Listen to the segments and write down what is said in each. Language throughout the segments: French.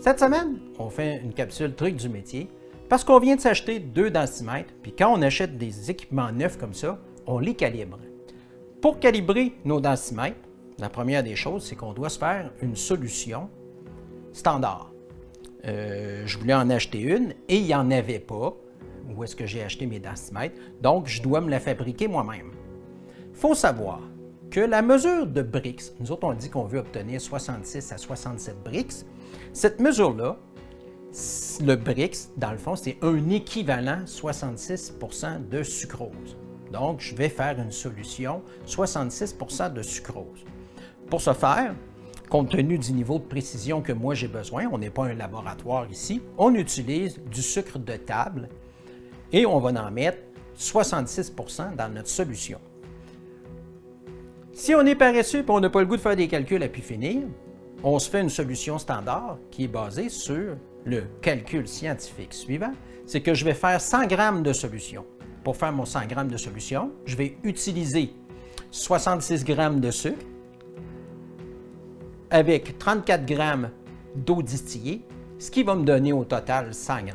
Cette semaine, on fait une capsule truc du métier parce qu'on vient de s'acheter 2 densimètres, puis quand on achète des équipements neufs comme ça, on les calibre. Pour calibrer nos densimètres, la première des choses, c'est qu'on doit se faire une solution standard. Je voulais en acheter une et il n'y en avait pas. Où est-ce que j'ai acheté mes densimètres? Donc, je dois me la fabriquer moi-même. Il faut savoir que la mesure de brix, nous autres on dit qu'on veut obtenir 66 à 67 brix, cette mesure-là, le brix, dans le fond, c'est un équivalent 66 % de sucrose. Donc, je vais faire une solution 66 % de sucrose. Pour ce faire, compte tenu du niveau de précision que moi j'ai besoin, on n'est pas un laboratoire ici, on utilise du sucre de table et on va en mettre 66 % dans notre solution. Si on est paresseux et on n'a pas le goût de faire des calculs à pu finir, on se fait une solution standard qui est basée sur le calcul scientifique suivant, c'est que je vais faire 100 g de solution. Pour faire mon 100 g de solution, je vais utiliser 66 g de sucre avec 34 g d'eau distillée, ce qui va me donner au total 100 g,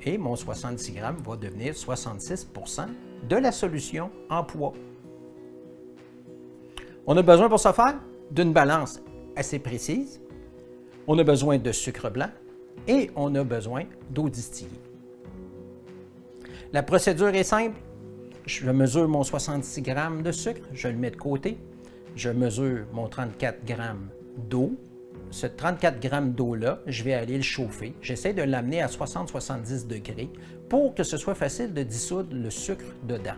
et mon 66 g va devenir 66 % de la solution en poids. On a besoin pour ce faire d'une balance assez précise, on a besoin de sucre blanc et on a besoin d'eau distillée. La procédure est simple, je mesure mon 66 g de sucre, je le mets de côté, je mesure mon 34 g d'eau. Ce 34 g d'eau-là, je vais aller le chauffer. J'essaie de l'amener à 60-70 degrés pour que ce soit facile de dissoudre le sucre dedans.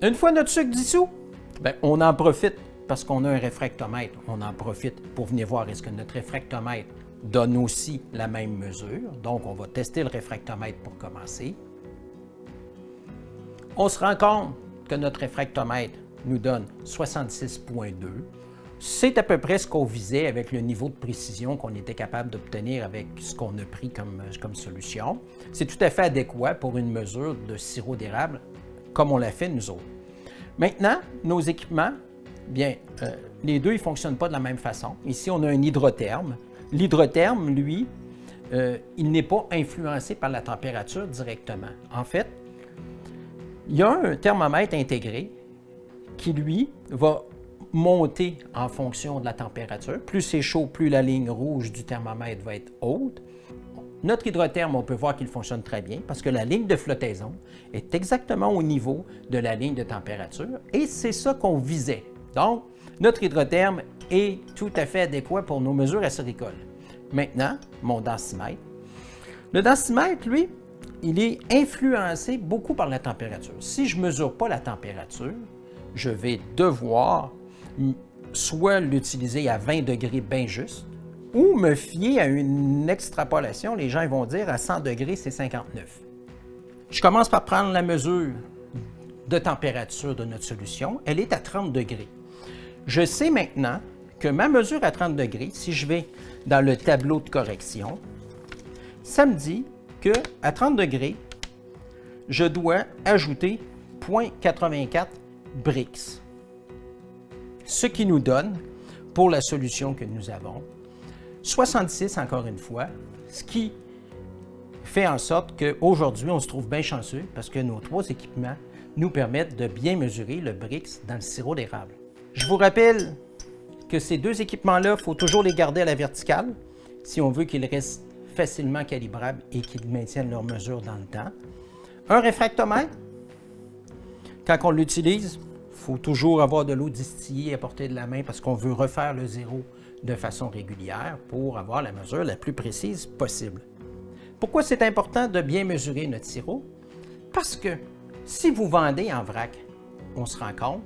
Une fois notre sucre dissous, on en profite parce qu'on a un réfractomètre. On en profite pour venir voir est-ce que notre réfractomètre donne aussi la même mesure. Donc, on va tester le réfractomètre pour commencer. On se rend compte que notre réfractomètre nous donne 66,2. C'est à peu près ce qu'on visait avec le niveau de précision qu'on était capable d'obtenir avec ce qu'on a pris comme solution. C'est tout à fait adéquat pour une mesure de sirop d'érable comme on l'a fait nous autres. Maintenant, nos équipements, les deux, ils ne fonctionnent pas de la même façon. Ici, on a un hydrotherme. L'hydrotherme, lui, il n'est pas influencé par la température directement. En fait, il y a un thermomètre intégré qui, lui, va monter en fonction de la température. Plus c'est chaud, plus la ligne rouge du thermomètre va être haute. Notre hydrotherme, on peut voir qu'il fonctionne très bien parce que la ligne de flottaison est exactement au niveau de la ligne de température et c'est ça qu'on visait. Donc, notre hydrotherme est tout à fait adéquat pour nos mesures acéricoles. Maintenant, mon densimètre. Le densimètre, lui, il est influencé beaucoup par la température. Si je ne mesure pas la température, je vais devoir soit l'utiliser à 20 degrés bien juste, ou me fier à une extrapolation, les gens vont dire à 100 degrés, c'est 59. Je commence par prendre la mesure de température de notre solution, elle est à 30 degrés. Je sais maintenant que ma mesure à 30 degrés, si je vais dans le tableau de correction, ça me dit qu'à 30 degrés, je dois ajouter 0,84 brix. Ce qui nous donne, pour la solution que nous avons, 66 encore une fois, ce qui fait en sorte qu'aujourd'hui, on se trouve bien chanceux parce que nos 3 équipements nous permettent de bien mesurer le brix dans le sirop d'érable. Je vous rappelle que ces 2 équipements-là, il faut toujours les garder à la verticale si on veut qu'ils restent facilement calibrables et qu'ils maintiennent leur mesure dans le temps. Un réfractomètre, quand on l'utilise, il faut toujours avoir de l'eau distillée à portée de la main parce qu'on veut refaire le zéro de façon régulière pour avoir la mesure la plus précise possible. Pourquoi c'est important de bien mesurer notre sirop? Parce que si vous vendez en vrac, on se rend compte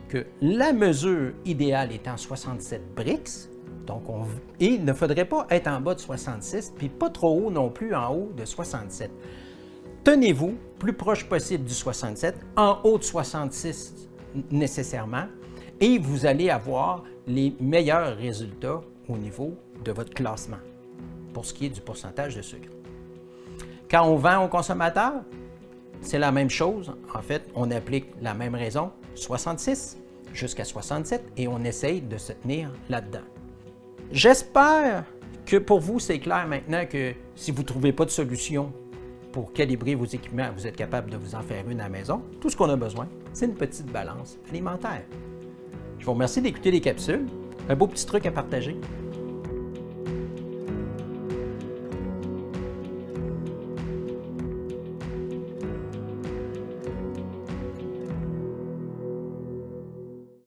que la mesure idéale étant 67 brix, donc il ne faudrait pas être en bas de 66, puis pas trop haut non plus en haut de 67. Tenez-vous plus proche possible du 67, en haut de 66 nécessairement, et vous allez avoir les meilleurs résultats au niveau de votre classement pour ce qui est du pourcentage de sucre. Quand on vend au consommateur, c'est la même chose. En fait, on applique la même raison, 66. jusqu'à 67 et on essaye de se tenir là-dedans. J'espère que pour vous, c'est clair maintenant que si vous ne trouvez pas de solution pour calibrer vos équipements, vous êtes capable de vous en faire une à la maison. Tout ce qu'on a besoin, c'est une petite balance alimentaire. Je vous remercie d'écouter les capsules. Un beau petit truc à partager.